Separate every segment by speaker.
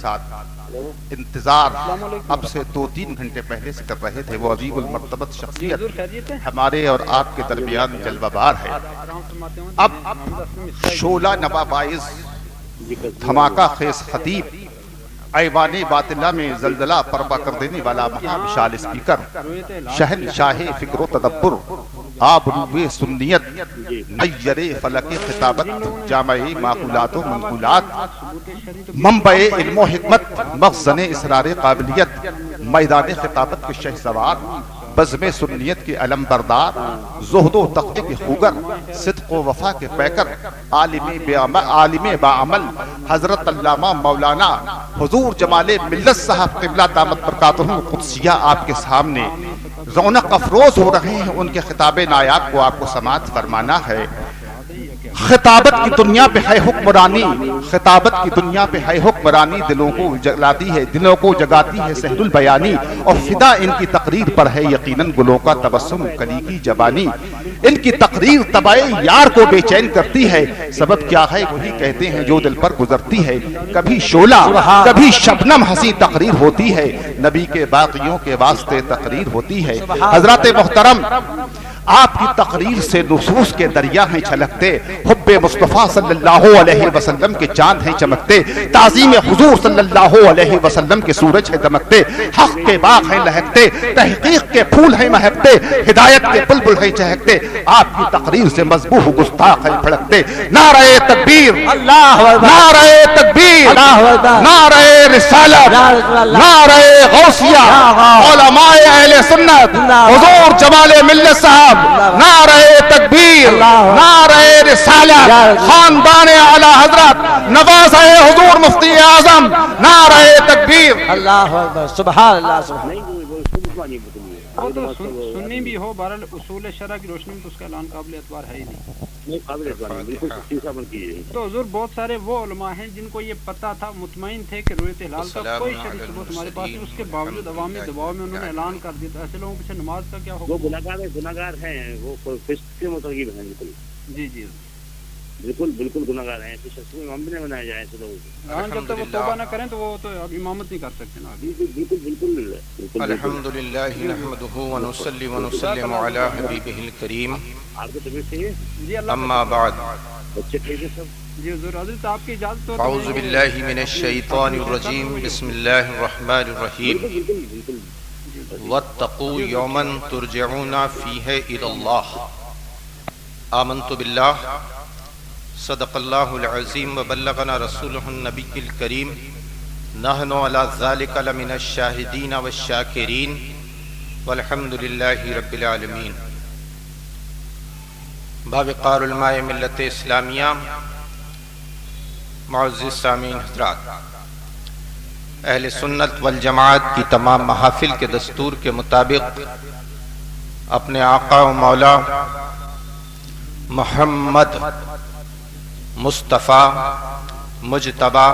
Speaker 1: ساتھ انتظار اب سے 2-3 گھنٹے پہلے سے کر رہے تھے، وہ عظیم المرتبت شخصیت ہمارے اور آپ کے درمیان جلوہ بار ہے۔ اب شعلہ نوا باعث دھماکہ خیز خطیب، ایوان باطلہ میں زلزلہ پروا کر دینے والا مہا وشال اسپیکر، شہنشاہ فکر و تدبر، آبروئے سنیت، نیر فلک خطابت، جامع معقولات و منقولات، منبع علم و حکمت، مخزن اسرار قابلیت، میدان خطابت کے شہ سوار، بزم سنیت کے علم بردار، زہد و تقوی کے خوگر، صدق و وفا کے پیکر، عالم باعمل حضرت علامہ مولانا حضور جمال ملت صاحب قبلہ دامت برکاتہ القدسیہ آپ کے سامنے رونق افروز ہو رہے ہیں۔ ان کے خطاب نایاب کو آپ کو سماعت فرمانا ہے۔ خطابت کی دنیا پہ ہے حکمرانی، خطابت کی دنیا پہ ہے حکمرانی، دلوں کو جلاتی ہے، دلوں کو جگاتی ہے سہل البیانی، اور فدا ان کی تقریر پر ہے یقیناً گلوں کا تبسم کلی کی جبانی۔ ان کی تقریر طبع یار کو بے چین کرتی ہے، سبب کیا ہے وہی کہتے ہیں جو دل پر گزرتی ہے۔ کبھی شعلہ کبھی شبنم ہنسی تقریر ہوتی ہے، نبی کے باقیوں کے واسطے تقریر ہوتی ہے۔ حضرات محترم، آپ کی تقریر سے نصوص کے دریا ہیں چھلکتے، حب مصطفیٰ صلی اللہ علیہ وسلم کے چاند ہیں چمکتے، تعظیم حضور صلی اللہ علیہ وسلم کے سورج ہیں دمکتے، حق کے باغ ہیں لہکتے، تحقیق کے پھول ہیں مہکتے، ہدایت کے بلبل ہیں چہکتے۔ آپ کی تقریر سے مذبوح گستاخ ہیں بھڑکتے۔ نعرہ تکبیر، نعرہ تکبیر، نعرہ رسالت، نعرہ غوثیہ، علماء اہل سنت، حضور جمال ملت صاحب، نعرہ تکبیر، نعرہ رسالت، خاندان اعلی حضرت نوازہ حضور مفتی اعظم، نعرہ تکبیر۔
Speaker 2: اللہ اکبر، سبحان اللہ، سبحان اللہ۔
Speaker 3: وہ تو سننی بھی ہو، بہرحال اصول شرع کی روشنی میں تو اس کا اعلان قابل اعتبار ہے ہی نہیں۔ تو حضور بہت سارے وہ علماء ہیں جن کو یہ پتہ تھا، مطمئن تھے کہ رؤیت ہلال کا کوئی شرعی ثبوت ہمارے پاس نہیں، اس کے باوجود عوامی دباؤ میں انہوں نے اعلان کر دیا۔ تو ایسے لوگوں کے پیچھے نماز کا کیا ہوگا؟
Speaker 4: وہ گناہگار ہیں، وہ فسق کے مترکب ہیں۔ بالکل
Speaker 3: جی جی
Speaker 4: بالکل بالکل گناہگار ہیں، ایسے شخص کو امام بھی نہیں بنایا جائے ایسے لوگوں کو۔
Speaker 3: ہاں، جب تک وہ توبہ نہ کریں تو وہ تو امامت نہیں کر سکتے نا۔
Speaker 4: بالکل بالکل
Speaker 1: الحمدللہ نحمدہ ونصلی ونسلم علی حبیبہ الکریم،
Speaker 4: آپ کو طبیعت چاہیے
Speaker 3: جی اللہ
Speaker 1: اما بعد،
Speaker 4: بچے ٹھیک ہے سب؟
Speaker 3: جی حضور، حضرت آپ کی اجازت ہو
Speaker 1: اعوذ باللہ من الشیطان الرجیم، بسم اللہ الرحمن الرحیم،
Speaker 4: بالکل بالکل
Speaker 1: واتقوا یوما ترجعون فیہ الی اللہ، آمنت باللہ، صدق اللہ العظیم، وبلغنا رسولہ النبی الکریم، نحن علی ذلک لمن الشاہدین والشاکرین، والحمد للہ رب العالمین۔ باوقار علماء ملت اسلامیہ، معزز سامعین حضرات، اہل سنت والجماعت کی تمام محافل کے دستور کے مطابق اپنے آقا و مولا محمد مصطفیٰ مجتبی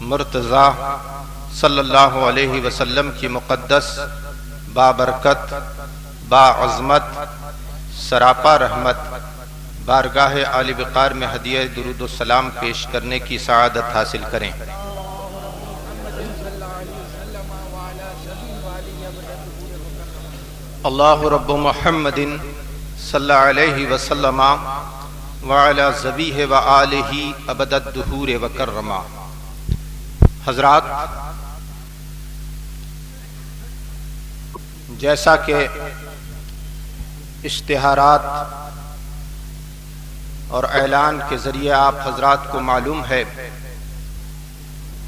Speaker 1: مرتضی صلی اللہ علیہ وسلم کی مقدس، بابرکت، باعظمت، سراپا رحمت بارگاہ عالی وقار میں ہدیہ درود و سلام پیش کرنے کی سعادت حاصل کریں۔ اللہ رب محمد صلی علیہ وسلم وعلی ذبیہ وآلہ ابد الدہور وکرما۔ حضرات، جیسا کہ اشتہارات اور اعلان کے ذریعے آپ حضرات کو معلوم ہے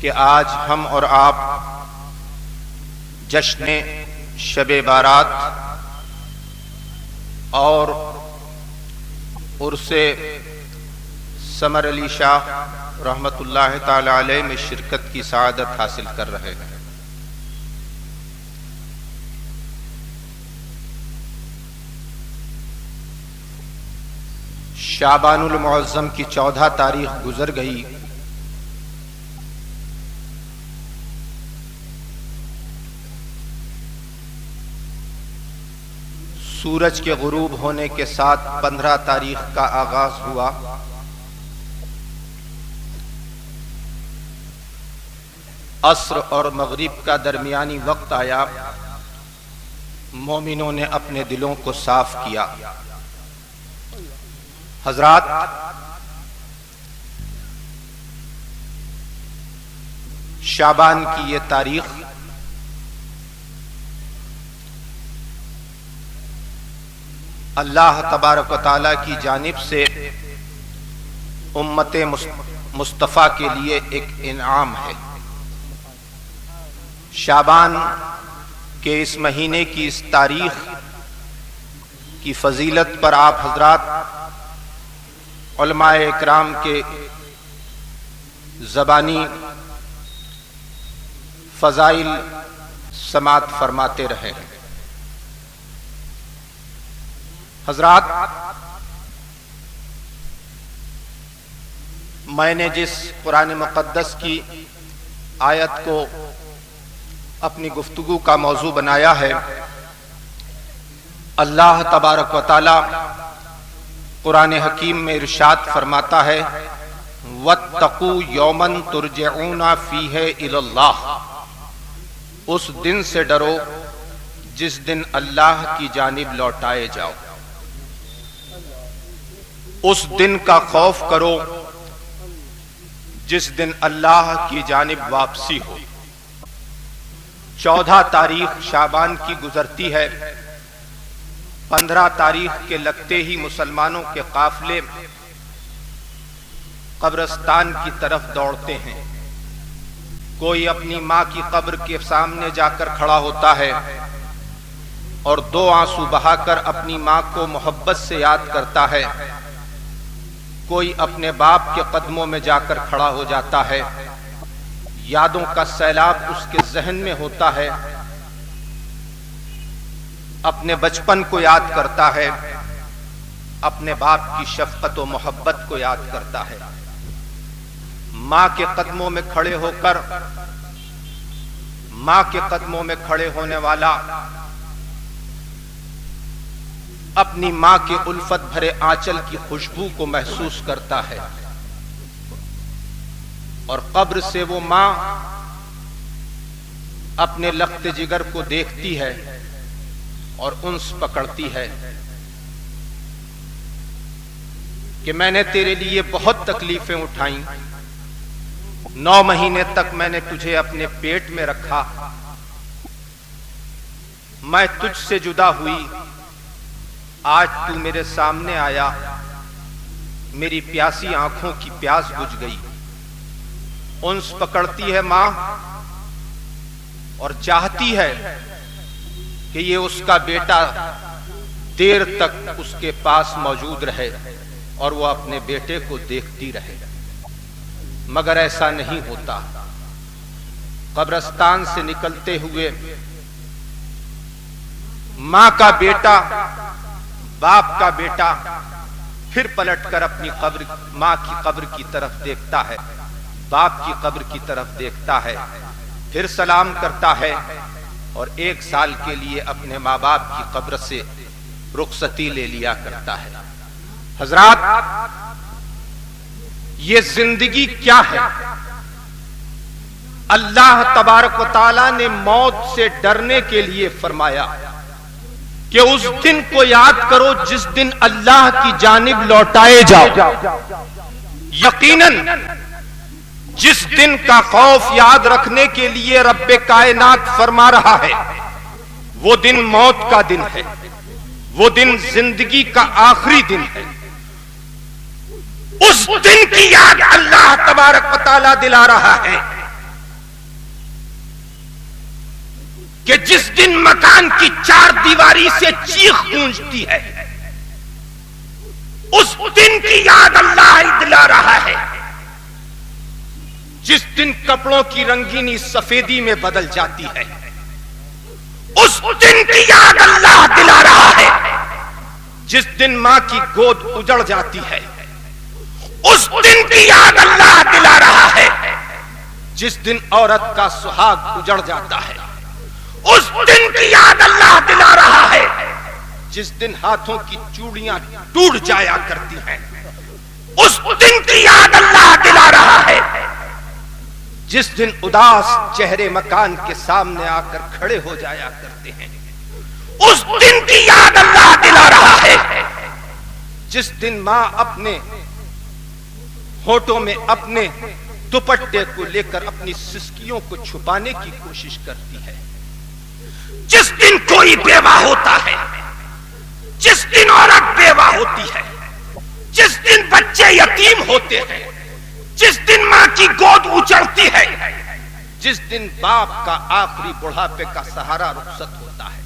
Speaker 1: کہ آج ہم اور آپ جشن شب بارات اور عرس سمر علی شاہ رحمت اللہ تعالی علیہ میں شرکت کی سعادت حاصل کر رہے ہیں۔ شعبان المعظم کی 14 تاریخ گزر گئی، سورج کے غروب ہونے کے ساتھ 15 تاریخ کا آغاز ہوا۔
Speaker 5: عصر اور مغرب کا درمیانی وقت آیا، مومنوں نے اپنے دلوں کو صاف کیا۔ حضرات، شعبان کی یہ تاریخ اللہ تبارک و تعالیٰ کی جانب سے امت مصطفیٰ کے لیے ایک انعام ہے۔ شعبان کے اس مہینے کی اس تاریخ کی فضیلت پر آپ حضرات علماء اکرام کے زبانی فضائل سماعت فرماتے رہے ہیں۔ حضرات، میں نے جس قرآن مقدس کی آیت کو اپنی گفتگو کا موضوع بنایا ہے، اللہ تبارک و تعالی قرآن حکیم میں ارشاد فرماتا ہے وَاتَّقُوا يَوْمًا تُرْجَعُونَ فِيهِ إِلَى اللَّهِ، اس دن سے ڈرو جس دن اللہ کی جانب لوٹائے جاؤ۔ اس دن کا خوف کرو جس دن اللہ کی جانب واپسی ہو۔ 14 تاریخ شعبان کی گزرتی ہے، 15 تاریخ کے لگتے ہی مسلمانوں کے قافلے قبرستان کی طرف دوڑتے ہیں۔ کوئی اپنی ماں کی قبر کے سامنے جا کر کھڑا ہوتا ہے اور 2 آنسو بہا کر اپنی ماں کو محبت سے یاد کرتا ہے۔ کوئی اپنے باپ کے قدموں میں جا کر کھڑا ہو جاتا ہے، یادوں کا سیلاب اس کے ذہن میں ہوتا ہے، اپنے بچپن کو یاد کرتا ہے، اپنے باپ کی شفقت و محبت کو یاد کرتا ہے۔ ماں کے قدموں میں کھڑے ہو کر، ماں کے قدموں میں کھڑے ہونے والا اپنی ماں کے الفت بھرے آنچل کی خوشبو کو محسوس کرتا ہے، اور قبر سے وہ ماں اپنے لخت جگر کو دیکھتی ہے اور انس پکڑتی ہے کہ میں نے تیرے لیے بہت تکلیفیں اٹھائیں، 9 مہینے تک میں نے تجھے اپنے پیٹ میں رکھا، میں تجھ سے جدا ہوئی، آج تو میرے سامنے آیا، میری پیاسی آنکھوں کی پیاس بجھ گئی۔ انس پکڑتی ہے ماں اور چاہتی ہے کہ یہ اس کا بیٹا دیر تک اس کے پاس موجود رہے اور وہ اپنے بیٹے کو دیکھتی رہے، مگر ایسا نہیں ہوتا۔ قبرستان سے نکلتے ہوئے ماں کا بیٹا، باپ کا بیٹا پھر پلٹ کر اپنی قبر، ماں کی قبر کی طرف دیکھتا ہے، باپ کی قبر کی طرف دیکھتا ہے، پھر سلام کرتا ہے اور 1 سال کے لیے اپنے ماں باپ کی قبر سے رخصتی لے لیا کرتا ہے۔ حضرات، یہ زندگی کیا ہے؟ اللہ تبارک و تعالی نے موت سے ڈرنے کے لیے فرمایا کہ اس دن کو یاد کرو جس دن اللہ کی جانب لوٹائے جاؤ۔ یقیناً جس دن کا خوف یاد رکھنے کے لیے رب کائنات فرما رہا ہے، وہ دن موت کا دن ہے، وہ دن زندگی کا آخری دن ہے۔ اس دن کی یاد اللہ تبارک و تعالی دلا رہا ہے کہ جس دن مکان کی 4 دیواری سے چیخ گونجتی ہے، اس دن کی یاد اللہ دلا رہا ہے۔ جس دن کپڑوں کی رنگینی سفیدی میں بدل جاتی ہے، اس دن کی یاد اللہ دلا رہا ہے۔ جس دن ماں کی گود اجڑ جاتی ہے، اس دن کی یاد اللہ دلا رہا ہے۔ جس دن عورت کا سہاگ اجڑ جاتا ہے، اس دن کی یاد اللہ دلا رہا ہے۔ جس دن ہاتھوں کی چوڑیاں ٹوٹ جایا کرتی ہیں، اس دن کی یاد اللہ دلا رہا ہے۔ جس دن اداس چہرے مکان کے سامنے آ کر کھڑے ہو جایا کرتے ہیں، اس دن کی یاد اللہ دلا رہا ہے جس دن ماں اپنے ہونٹوں میں اپنے دوپٹے کو لے کر اپنی سسکیوں کو چھپانے کی کوشش کرتی ہے، جس دن کوئی بیوہ ہوتا ہے، جس دن عورت بیوہ ہوتی ہے، جس دن بچے یتیم ہوتے ہیں، جس دن ماں کی گود اچڑتی ہے، جس دن باپ کا آخری بڑھاپے کا سہارا رخصت ہوتا ہے،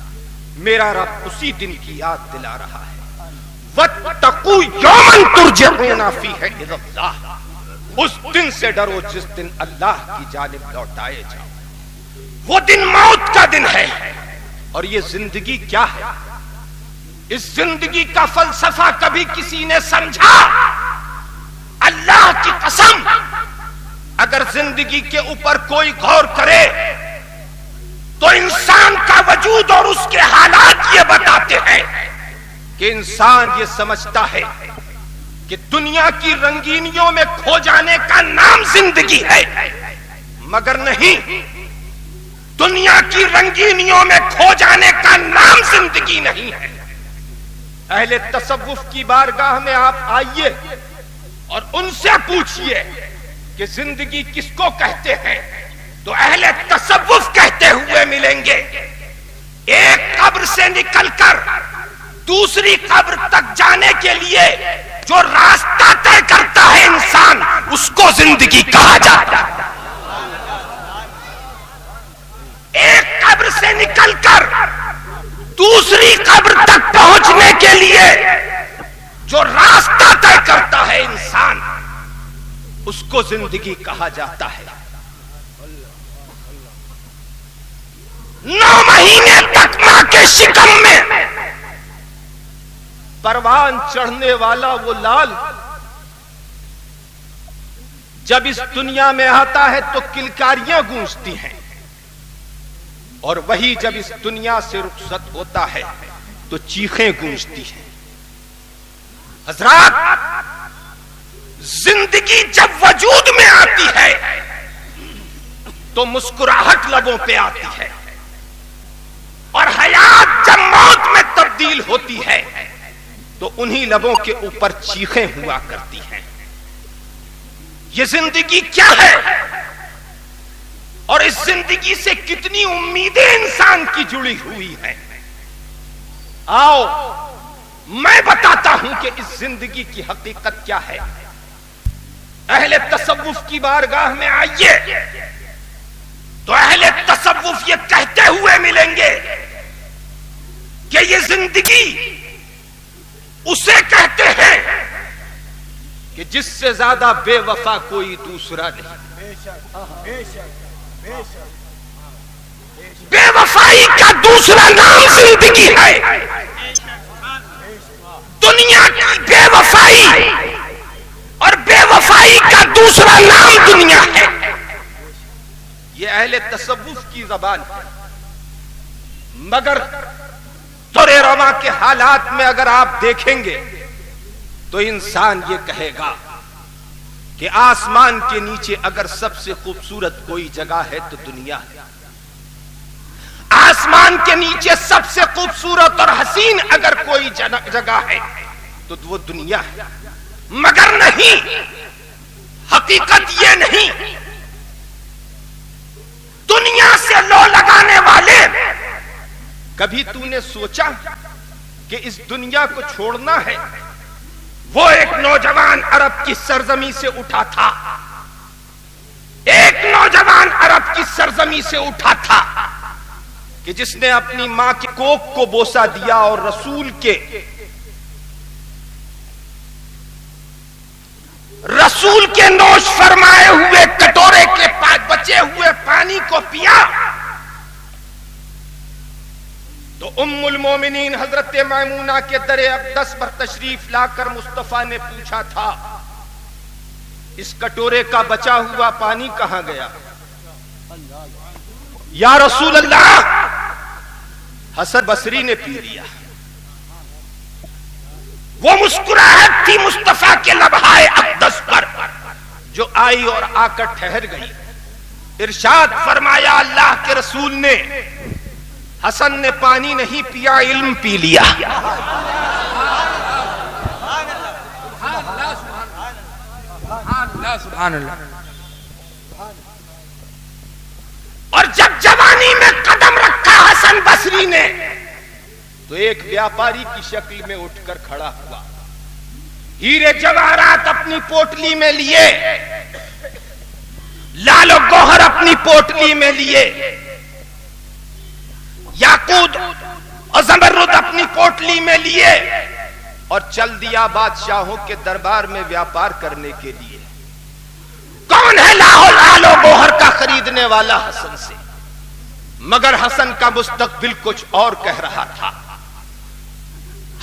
Speaker 5: میرا رب اسی دن کی یاد دلا رہا ہے۔ وَاتَّقُوا يَوْمًا تُرْجَعُونَ فِيهِ إِلَى اللَّهِ، اس دن سے ڈرو جس دن اللہ کی جانب لوٹائے جاؤ۔ وہ دن موت کا دن ہے، اور یہ زندگی کیا ہے؟ اس زندگی کا فلسفہ کبھی کسی نے سمجھا؟ اللہ کی قسم اگر زندگی کے اوپر کوئی غور کرے تو انسان کا وجود اور اس کے حالات یہ بتاتے ہیں کہ انسان یہ سمجھتا ہے کہ دنیا کی رنگینیوں میں کھو جانے کا نام زندگی ہے، مگر نہیں، دنیا کی رنگینیوں میں کھو جانے کا نام زندگی نہیں ہے۔ اہل تصوف کی بارگاہ میں آپ آئیے اور ان سے پوچھئے کہ زندگی کس کو کہتے ہیں، تو اہل تصوف کہتے ہوئے ملیں گے ایک قبر سے نکل کر دوسری قبر تک جانے کے لیے جو راستہ طے کرتا ہے انسان، اس کو زندگی کہا جاتا ہے۔ ایک قبر سے نکل کر دوسری قبر تک پہنچنے کے لیے جو راستہ طے کرتا ہے انسان، اس کو زندگی کہا جاتا ہے۔ 9 مہینے تک ماں کے شکم میں پروان چڑھنے والا وہ لال جب اس دنیا میں آتا ہے تو کلکاریاں گونجتی ہیں، اور وہی جب اس دنیا سے رخصت ہوتا ہے تو چیخیں گونجتی ہیں۔ حضرات، زندگی جب وجود میں آتی ہے تو مسکراہٹ لبوں پہ آتی ہے، اور حیات جب موت میں تبدیل ہوتی ہے تو انہی لبوں کے اوپر چیخیں ہوا کرتی ہیں۔ یہ زندگی کیا ہے، اور اس زندگی سے کتنی امیدیں انسان کی جڑی ہوئی ہیں؟ آؤ میں بتاتا ہوں کہ اس زندگی کی حقیقت کیا ہے۔ اہل تصوف کی بارگاہ میں آئیے تو اہل تصوف یہ کہتے ہوئے ملیں گے کہ یہ زندگی اسے کہتے ہیں کہ جس سے زیادہ بے وفا کوئی دوسرا نہیں۔ بے وفائی کا دوسرا نام زندگی ہے۔ دنیا کی بے وفائی اور بے وفائی کا دوسرا نام دنیا ہے۔ یہ اہل تصوف کی زبان ہے، مگر تورے رواں کے حالات میں اگر آپ دیکھیں گے تو انسان یہ کہے گا کہ آسمان کے نیچے اگر سب سے خوبصورت کوئی جگہ ہے تو دنیا ہے، آسمان کے نیچے سب سے خوبصورت اور حسین اگر کوئی جگہ ہے تو وہ دنیا ہے، مگر نہیں، حقیقت یہ نہیں۔ دنیا سے لو لگانے والے، کبھی تو نے سوچا کہ اس دنیا کو چھوڑنا ہے؟ وہ ایک نوجوان عرب کی سرزمین سے اٹھا تھا، ایک نوجوان عرب کی سرزمین سے اٹھا تھا کہ جس نے اپنی ماں کی کوکھ کو بوسہ دیا اور رسول کے نوش فرمائے ہوئے کٹورے کے بچے ہوئے پانی کو پیا، تو ام المومنین حضرت میمونہ کے در اقدس پر تشریف لا کر مصطفیٰ نے پوچھا تھا، اس کٹورے کا بچا ہوا پانی کہاں گیا؟ یا رسول اللہ، حسن بصری نے پی لیا۔ وہ مسکراہٹ تھی مصطفیٰ کے لبہائے اقدس پر جو آئی اور آ کر ٹھہر گئی۔ ارشاد فرمایا اللہ کے رسول نے، حسن نے پانی نہیں پیا، علم پی لیا۔
Speaker 2: سبحان اللہ۔
Speaker 5: اور جب جوانی میں قدم رکھا حسن بصری نے تو ایک ویاپاری کی شکل میں اٹھ کر کھڑا ہوا، ہیرے جواہرات اپنی پوٹلی میں لیے، لال و گوہر اپنی پوٹلی میں لیے، یاقوت اور زمرد اپنی پوٹلی میں لیے، اور چل دیا بادشاہوں کے دربار میں ویاپار کرنے کے لیے۔ کون ہے لال و گوہر کا خریدنے والا؟ حسن سے۔ مگر حسن کا مستقبل کچھ اور کہہ رہا تھا،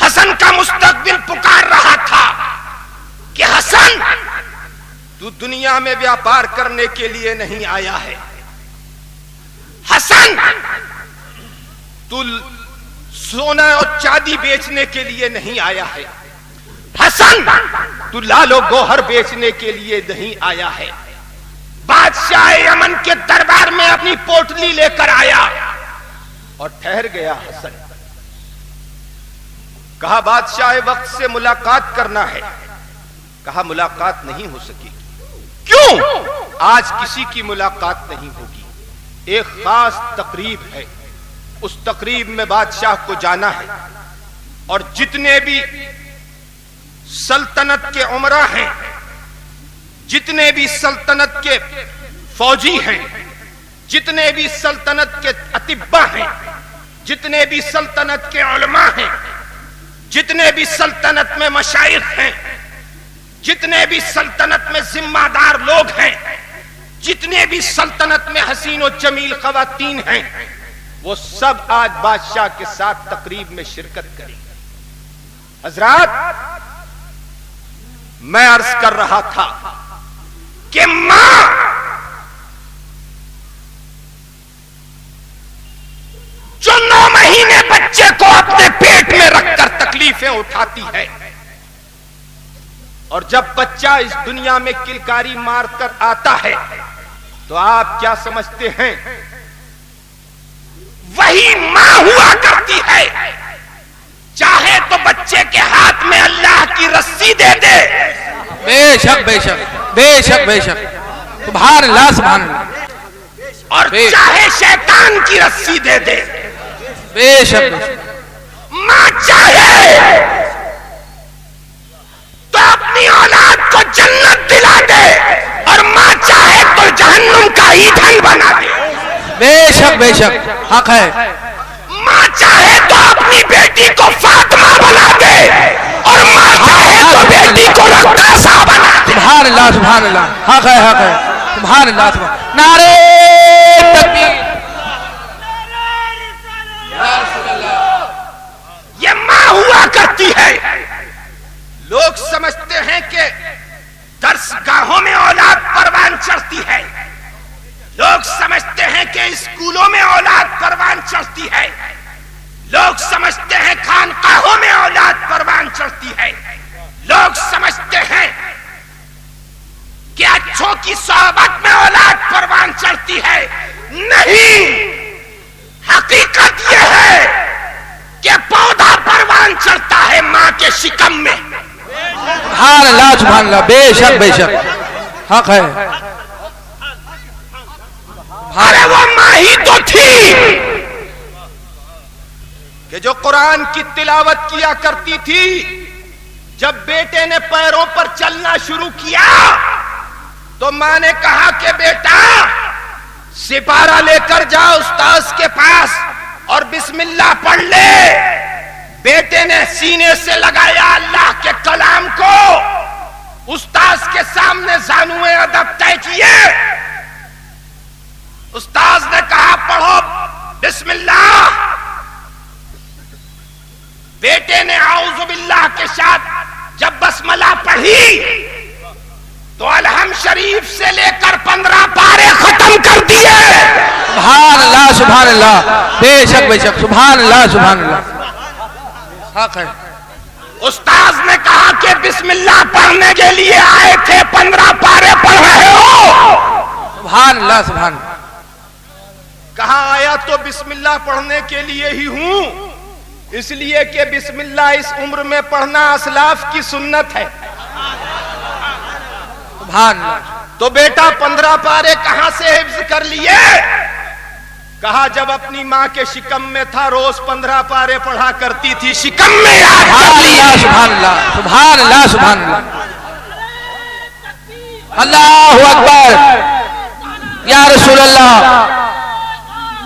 Speaker 5: حسن کا مستقبل پکار رہا تھا کہ حسن تو دنیا میں ویاپار کرنے کے لیے نہیں آیا ہے، حسن تو سونا اور چاندی بیچنے کے لیے نہیں آیا ہے، حسن تو لال و گوہر بیچنے کے لیے نہیں آیا ہے۔ بادشاہ یمن کے دربار میں اپنی پوٹلی لے کر آیا اور ٹھہر گیا حسن۔ کہا بادشاہ وقت سے ملاقات کرنا ہے، کہا ملاقات نہیں ہو سکے گی۔ کیوں؟ آج کسی کی ملاقات نہیں ہوگی، ایک خاص تقریب ہے، اس تقریب میں بادشاہ کو جانا ہے، اور جتنے بھی سلطنت کے عمرہ ہیں، جتنے بھی سلطنت کے فوجی ہیں، جتنے بھی سلطنت کے اطباء ہیں، جتنے بھی سلطنت کے علماء ہیں، جتنے بھی سلطنت میں مشائخ ہیں، جتنے بھی سلطنت میں ذمہ دار لوگ ہیں، جتنے بھی سلطنت میں حسین و جمیل خواتین ہیں، وہ سب آج بادشاہ کے ساتھ تقریب میں شرکت کریں۔ حضرات، میں عرض کر رہا تھا کہ ماں جو 9 مہینے بچے کو اپنے پیٹ میں رکھ کر تکلیفیں اٹھاتی ہے، اور جب بچہ اس دنیا میں کلکاری مار کر آتا ہے تو آپ کیا سمجھتے ہیں؟ وہی ماں ہوا کرتی ہے، چاہے تو بچے کے ہاتھ میں اللہ کی رسی دے دے،
Speaker 2: بے شک بے شک بے شک بے شک، سبحان اللہ سبحان اللہ،
Speaker 5: اور چاہے شیطان کی رسی دے دے۔
Speaker 2: بے شک بے شک۔
Speaker 5: ماں چاہے تو اپنی اولاد کو جنت دلا دے، اور ماں چاہے تو جہنم کا ایندھن بنا دے۔
Speaker 2: بے شک بے شک، حق ہے۔
Speaker 5: ماں چاہے تو اپنی بیٹی کو فاطمہ بنا دے، اور ماں چاہے تو بیٹی کو رقاصہ بنا دے۔
Speaker 2: سبحان اللہ سبحان اللہ، حق ہے حق ہے، سبحان اللہ سبحان اللہ۔ نعرے تکبیر،
Speaker 5: یہ ماں ہوا کرتی ہے۔ لوگ سمجھتے ہیں کہ درس گاہوں میں اولاد پروان چڑھتی ہے، لوگ سمجھتے ہیں کہ اسکولوں میں اولاد پروان چڑھتی ہے، لوگ سمجھتے ہیں خانقاہوں میں اولاد پروان چڑھتی ہے، لوگ سمجھتے ہیں کہ اچھوں کی صحبت میں اولاد پروان چڑھتی ہے۔ نہیں، حقیقت یہ ہے کہ پودا پروان چڑھتا ہے ماں کے شکم میں۔
Speaker 2: سبحان اللہ سبحان اللہ، بے شک بے شک، حق ہے۔
Speaker 5: ارے وہ ماں ہی تو تھی کہ جو قرآن کی تلاوت کیا کرتی تھی، جب بیٹے نے پیروں پر چلنا شروع کیا تو ماں نے کہا کہ بیٹا سپارہ لے کر جا استاذ کے پاس اور بسم اللہ پڑھ لے۔ بیٹے نے سینے سے لگایا اللہ کے کلام کو، استاذ کے سامنے زانوئے ادب طے کیے، استاذ نے کہا پڑھو بسم اللہ، بیٹے نے اعوذ باللہ کے ساتھ جب بسملہ پڑھی تو الحم شریف سے لے کر 15 پارے ختم کر دیے۔
Speaker 2: سبحان اللہ بے شک بے شک، سبحان اللہ سبحان اللہ، حق ہے۔
Speaker 5: استاذ نے کہا کہ بسم اللہ پڑھنے کے لیے آئے تھے، 15 پارے پڑھ رہے ہو۔
Speaker 2: سبحان اللہ سبحان اللہ.
Speaker 5: کہا آیا تو بسم اللہ پڑھنے کے لیے ہی ہوں، اس لیے کہ بسم اللہ اس عمر میں پڑھنا اسلاف کی سنت ہے.
Speaker 2: سبحان اللہ.
Speaker 5: تو بیٹا 15 پارے کہاں سے حفظ کر لیے؟ کہا جب اپنی ماں کے شکم میں تھا روز 15 پارے پڑھا کرتی تھی، شکم میں یاد کر لیے.
Speaker 2: سبحان اللہ سبحان اللہ سبحان اللہ. اللہ اکبر. یا رسول اللہ،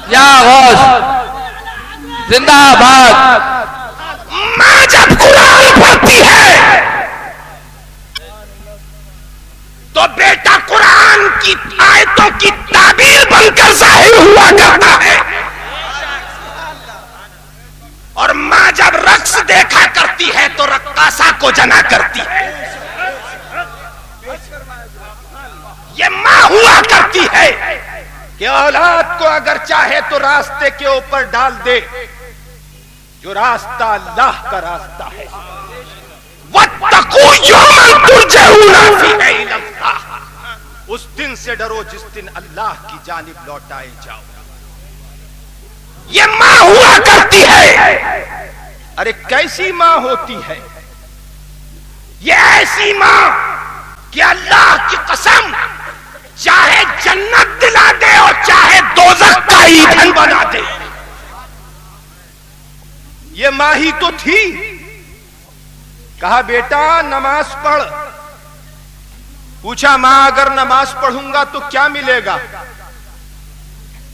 Speaker 2: یا غوث، زندہ باد.
Speaker 5: ماں جب قرآن پڑھتی ہے تو بیٹا قرآن کی آیتوں کی تعبیر بن کر ظاہر ہوا کرتا ہے، اور ماں جب رقص دیکھا کرتی ہے تو رقاصہ کو جنا کرتی ہے. یہ ماں ہوا کرتی ہے کہ اولاد کو اگر چاہے تو راستے کے اوپر ڈال دے، جو راستہ اللہ کا راستہ ہے. وَاتَّقُوا يَوْمًا تُرْجَعُونَ فِيهِ إِلَى اللَّهِ. اس دن سے ڈرو جس دن اللہ کی جانب لوٹائے جاؤ. یہ ماں ہوا کرتی ہے. ارے کیسی ماں ہوتی ہے یہ؟ ایسی ماں کہ اللہ کی قسم چاہے جنت دلا دے اور چاہے دوزخ کا ایندھن بنا دے. یہ ماں ہی تو تھی. کہا بیٹا نماز پڑھ. پوچھا ماں اگر نماز پڑھوں گا تو کیا ملے گا؟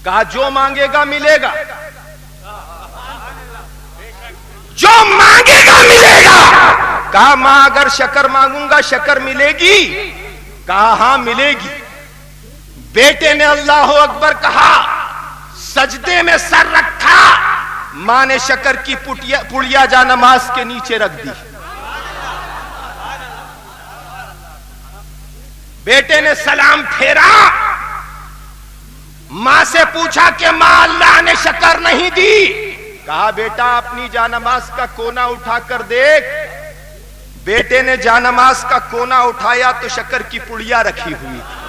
Speaker 5: کہا جو مانگے گا ملے گا. جو مانگے گا ملے گا. کہا ماں اگر شکر مانگوں گا شکر ملے گی؟ کہا ہاں ملے گی. بیٹے نے اللہ اکبر کہا، سجدے میں سر رکھا، ماں نے شکر کی پڑیا جا نماز کے نیچے رکھ دی. بیٹے نے سلام پھیرا، ماں سے پوچھا کہ ماں اللہ نے شکر نہیں دی. کہا بیٹا اپنی جانماز کا کونا اٹھا کر دیکھ. بیٹے نے جانماز کا کونا اٹھایا تو شکر کی پڑیا رکھی ہوئی تھی.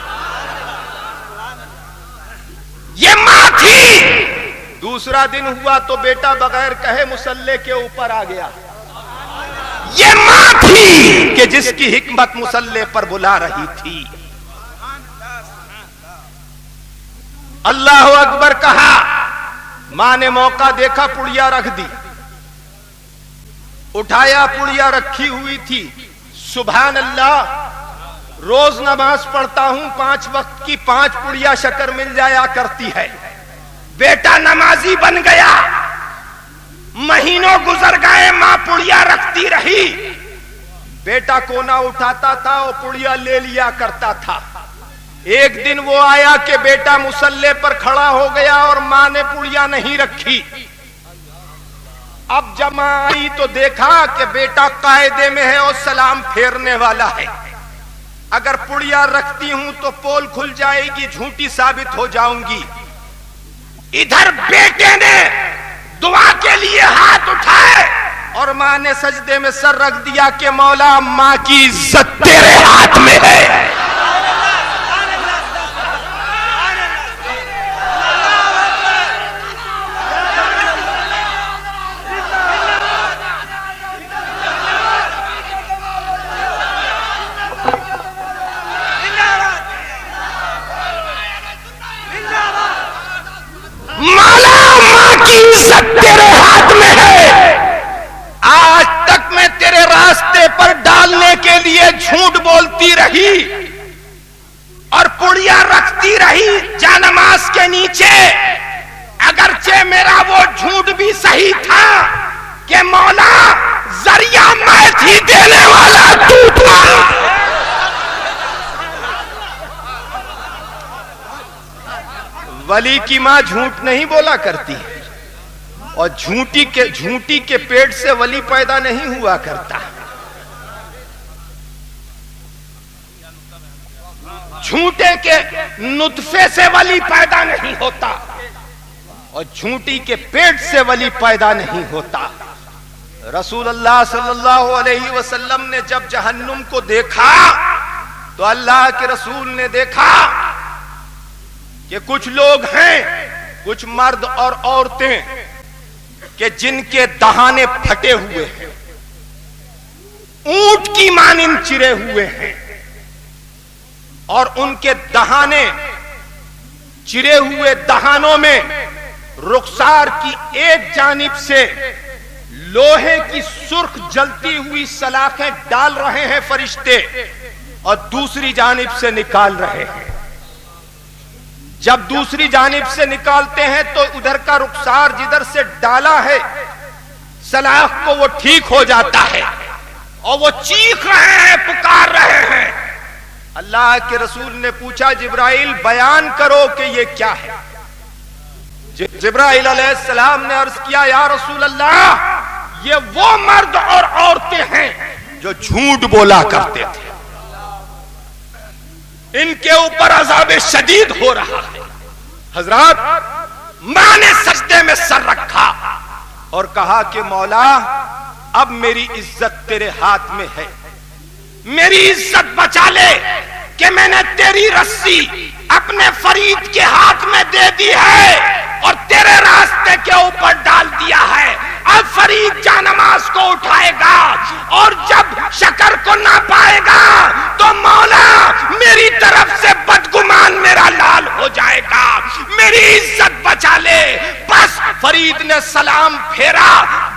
Speaker 5: یہ ماں تھی. دوسرا دن ہوا تو بیٹا بغیر کہے مصلے کے اوپر آ گیا. یہ ماں تھی کہ جس کی حکمت مصلے پر بلا رہی تھی. اللہ اکبر کہا، ماں نے موقع دیکھا پڑیا رکھ دی. اٹھایا پڑیا رکھی ہوئی تھی. سبحان اللہ، روز نماز پڑھتا ہوں 5 وقت کی 5 پڑیا شکر مل جایا کرتی ہے. بیٹا نمازی بن گیا. مہینوں گزر گئے، ماں پڑیا رکھتی رہی. بیٹا کونا اٹھاتا تھا اور پڑیا لے لیا کرتا تھا. ایک دن وہ آیا کہ بیٹا مصلے پر کھڑا ہو گیا اور ماں نے پڑیا نہیں رکھی. اب جب ماں آئی تو دیکھا کہ بیٹا قاعدے میں ہے اور سلام پھیرنے والا ہے. اگر پڑیا رکھتی ہوں تو پول کھل جائے گی، جھوٹی ثابت ہو جاؤں گی. ادھر بیٹے نے دعا کے لیے ہاتھ اٹھائے اور ماں نے سجدے میں سر رکھ دیا کہ مولا ماں کی عزت تیرے ہاتھ میں ہے. عزت تیرے ہاتھ میں ہے. آج تک میں تیرے راستے پر ڈالنے کے لیے جھوٹ بولتی رہی اور پڑیا رکھتی رہی جانماز کے نیچے. اگرچہ میرا وہ جھوٹ بھی صحیح تھا کہ مولا ذریعہ میں تھی، دینے والا تو تھا. ولی کی ماں جھوٹ نہیں بولا کرتی، اور جھوٹی کے پیٹ سے ولی پیدا نہیں ہوا کرتا. جھوٹے کے نطفے سے ولی پیدا نہیں ہوتا اور جھوٹی کے پیٹ سے ولی پیدا نہیں ہوتا. رسول اللہ صلی اللہ علیہ وسلم نے جب جہنم کو دیکھا تو اللہ کے رسول نے دیکھا کہ کچھ لوگ ہیں، کچھ مرد اور عورتیں کہ جن کے دہانے پھٹے ہوئے ہیں، اونٹ کی مانند چرے ہوئے ہیں، اور ان کے دہانے، چرے ہوئے دہانوں میں رخسار کی ایک جانب سے لوہے کی سرخ جلتی ہوئی سلاخیں ڈال رہے ہیں فرشتے، اور دوسری جانب سے نکال رہے ہیں۔ جب دوسری جانب سے نکالتے ہیں تو ادھر کا رخسار جدھر سے ڈالا ہے سلاخ کو وہ ٹھیک ہو جاتا ہے، اور وہ چیخ رہے ہیں، پکار رہے ہیں۔ اللہ کے رسول نے پوچھا جبرائیل بیان کرو کہ یہ کیا ہے؟ جبرائیل علیہ السلام نے عرض کیا یا رسول اللہ، یہ وہ مرد اور عورتیں ہیں جو جھوٹ بولا کرتے تھے، ان کے اوپر عذاب شدید ہو رہا ہے۔ حضرات، میں نے سجدے میں سر رکھا اور کہا کہ مولا اب میری عزت تیرے ہاتھ میں ہے، میری عزت بچا لے کہ میں نے تیری رسی اپنے فرید کے ہاتھ میں دے دی ہے اور تیرے راستے کے اوپر ڈال دیا ہے۔ اب فرید جانماز کو اٹھائے گا اور جب شکر کو نہ پائے گا تو مولا میری طرف سے بدگمان میرا لال ہو جائے گا، میری عزت بچا لے۔ بس فرید نے سلام پھیرا،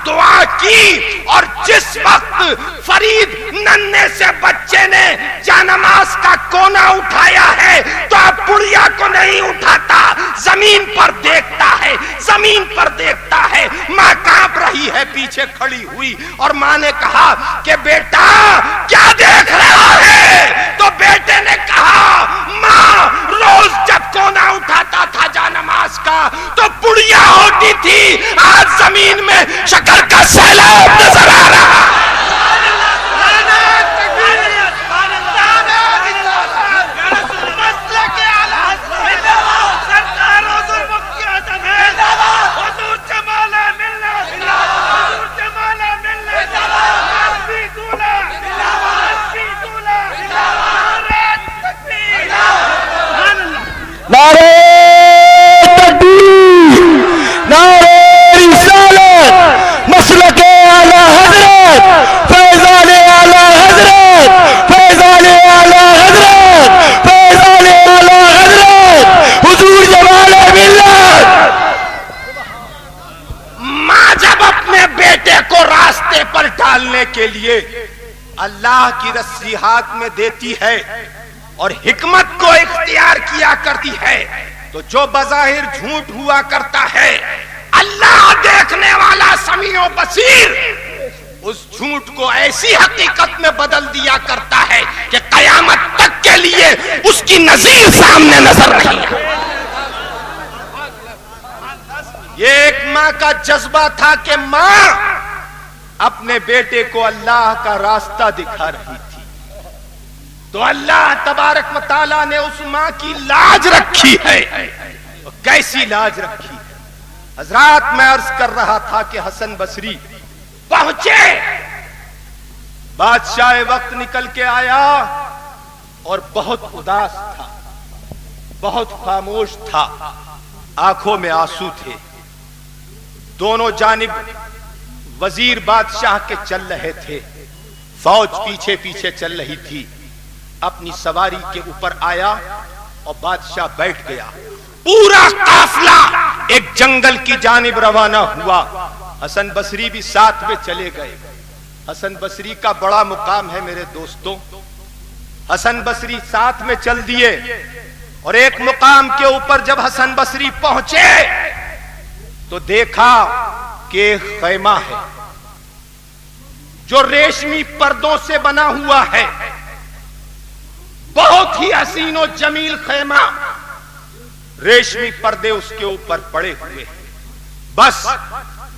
Speaker 5: دعا کی، اور جس وقت فرید ننھے سے بچے نے جانماز کا کونا اٹھایا ہے تو اب بڑھیا کو نہیں اٹھاتا، زمین پر دیکھتا ہے، زمین پر دیکھتا ہے۔ ماں کانپ رہی ہے پیچھے کھڑی ہوئی، اور ماں نے کہا کہ بیٹا کیا دیکھ رہا ہے؟ تو بیٹے نے کہا ماں روز جب کونا اٹھاتا تھا جانماز کا تو بڑھیا ہوتی تھی، آج زمین میں شکر کا سیلاب نظر آ رہا ہے۔
Speaker 2: نعرہ تکبیر، نعرہ رسالت، مسلک اعلی حضرت، فیضان اعلی حضرت، فیضان اعلی حضرت، فیضان اعلی حضرت، حضور جمال ملت۔
Speaker 5: ماں جب اپنے بیٹے کو راستے پر ڈالنے کے لیے اللہ کی رسی ہاتھ میں دیتی ہے اور حکمت کو اختیار کیا کرتی ہے تو جو بظاہر جھوٹ ہوا کرتا ہے اللہ دیکھنے والا سمیع و بصیر اس جھوٹ کو ایسی حقیقت میں بدل دیا کرتا ہے کہ قیامت تک کے لیے اس کی نظیر سامنے نظر نہیں ہے۔ یہ ایک ماں کا جذبہ تھا کہ ماں اپنے بیٹے کو اللہ کا راستہ دکھا رہی تھی، تو اللہ تبارک و تعالیٰ نے اس ماں کی لاج رکھی ہے۔ کیسی لاج رکھی؟ حضرات، میں عرض کر رہا تھا کہ حسن بصری پہنچے، بادشاہ وقت نکل کے آیا اور بہت اداس تھا، بہت خاموش تھا، آنکھوں میں آنسو تھے۔ دونوں جانب وزیر بادشاہ کے چل رہے تھے، فوج پیچھے پیچھے چل رہی تھی۔ اپنی سواری کے اوپر آیا اور بادشاہ بیٹھ گیا، پورا قافلہ ایک جنگل کی جانب روانہ ہوا۔ حسن بصری بھی ساتھ میں چلے گئے۔ حسن بصری کا بڑا مقام ہے میرے دوستوں، حسن بصری ساتھ میں چل دیے، اور ایک مقام کے اوپر جب حسن بصری پہنچے تو دیکھا کہ ایک خیمہ ہے جو ریشمی پردوں سے بنا ہوا ہے، بہت ہی حسین و جمیل خیمہ، ریشمی پردے اس کے اوپر پڑے ہوئے۔ بس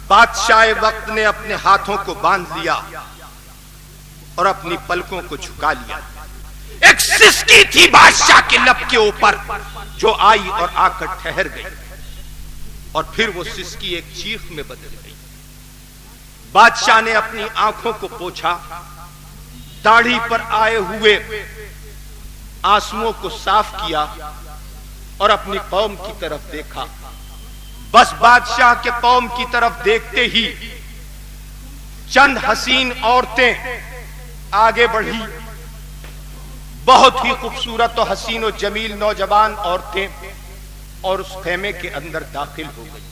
Speaker 5: بادشاہ وقت نے اپنے ہاتھوں کو باندھ لیا اور اپنی پلکوں کو جھکا لیا۔ ایک سسکی تھی بادشاہ کے لب کے اوپر جو آئی اور آ کر ٹھہر گئی، اور پھر وہ سسکی ایک چیخ میں بدل گئی۔ بادشاہ نے اپنی آنکھوں کو پوچھا، داڑھی پر آئے ہوئے آنسوؤں کو صاف کیا، اور اپنی قوم کی طرف دیکھا. بس بادشاہ کے قوم کی طرف دیکھتے ہی چند حسین عورتیں آگے بڑھی. بہت ہی خوبصورت و حسین و جمیل نوجوان عورتیں، اور اس خیمے کے اندر داخل ہو گئی.